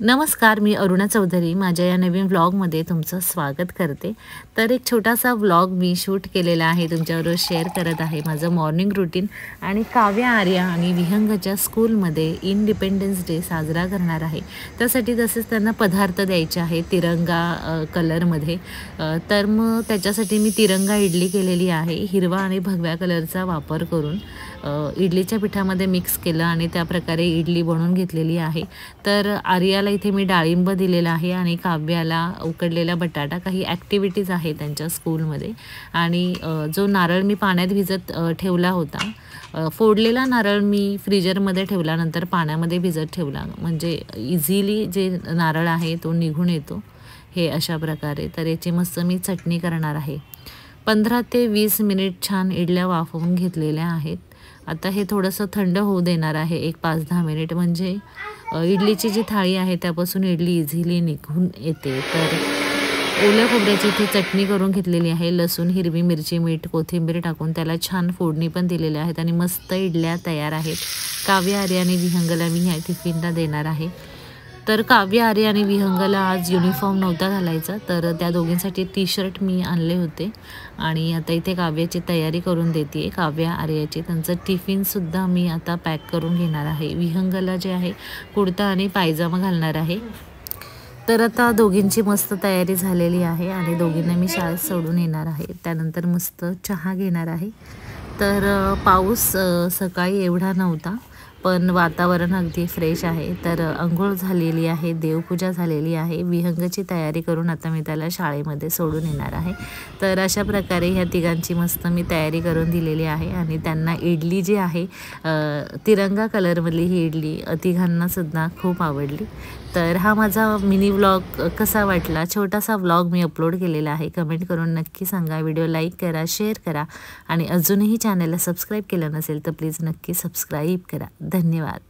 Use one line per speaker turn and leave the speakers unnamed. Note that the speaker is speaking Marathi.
नमस्कार, मी अरुणा चौधरी माझ्या या नवीन व्लॉगमध्ये तुमचं स्वागत करते। तर एक छोटासा व्लॉग मी शूट केलेला आहे, तुमच्याबरोबर शेअर करत आहे माझं मॉर्निंग रूटीन। आणि काव्य, आर्या आणि विहंगच्या स्कूलमध्ये इंडिपेंडन्स डे साजरा करणार आहे, त्यासाठी तसेच त्यांना पदार्थ द्यायचे आहे तिरंगा कलरमध्ये। तर मग त्याच्यासाठी मी तिरंगा इडली केलेली आहे, हिरवा आणि भगव्या कलरचा वापर करून इडलीच्या पिठामध्ये मिक्स केलं आणि त्या प्रकारे इडली बनवून घेतलेली आहे। तर आर्याला इथे मी डाळिंब दिलेला आहे आणि काव्याला उकडलेला बटाटा, काही ॲक्टिव्हिटीज आहेत त्यांच्या स्कूलमध्ये। आणि जो नारळ मी पाण्यात भिजत ठेवला होता, फोडलेला नारळ मी फ्रीजरमध्ये ठेवला, नंतर पाण्यामध्ये भिजत ठेवला, म्हणजे इझिली जे नारळ आहे तो निघून येतो, हे अशा प्रकारे। तर याची मस्त मी चटणी करणार आहे। 15 ते 20 मिनिट छान इडल्या वाफवून घेतलेल्या आहेत। आता हे थोडंसं थंड होऊ देणार आहे, एक 5-10 मिनिट, म्हणजे इडलीची जी थाळी आहे त्यापासून इडली इझिली निघून येते। तर ओल्या खोबऱ्याची इथे चटणी करून घेतलेली आहे, लसूण, हिरवी मिरची, मीठ, कोथिंबीर टाकून त्याला छान फोडणी पण दिलेली आहेत आणि मस्त इडल्या तयार आहेत। काव्य, आर्या आणि विहंगला मी ह्या टिफिनला देणार आहे। तर काव्य, आर्या आणि विहंगला आज युनिफॉर्म नव्हता घालायचा, तर त्या दोघींसाठी टी-शर्ट मी आणले होते आणि आता इथे काव्याची तयारी करून देते आहे, काव्य, आर्याची। त्यांचं टिफिनसुद्धा मी आता पॅक करून घेणार आहे। विहंगला जे आहे कुर्ता आणि पायजामा घालणार आहे। तर आता दोघींची मस्त तयारी झालेली आहे आणि दोघींना मी शाळेत सोडून येणार आहे, त्यानंतर मस्त चहा घेणार आहे। तर पाऊस सकाळी एवढा नव्हता, पण वातावरण अगदी फ्रेश आहे। तर अंघोळ झालेली आहे, देवपूजा झालेली आहे, विहंगची तयारी करून आता मी त्याला शाळेमध्ये सोडून येणार आहे। तर अशा प्रकारे ह्या तिघांची मस्त मी तयारी करून दिलेली आहे आणि त्यांना इडली जी आहे तिरंगा कलरमधली ही इडली तिघांनासुद्धा खूप आवडली। तर हा माझा मिनी व्लॉग कसा वाटला, छोटासा व्लॉग मी अपलोड केलेला आहे, कमेंट करून नक्की सांगा। व्हिडिओ लाईक करा, शेअर करा आणि अजूनही चॅनलला सबस्क्राईब केलं नसेल तर प्लीज नक्की सबस्क्राईब करा। धन्यवाद।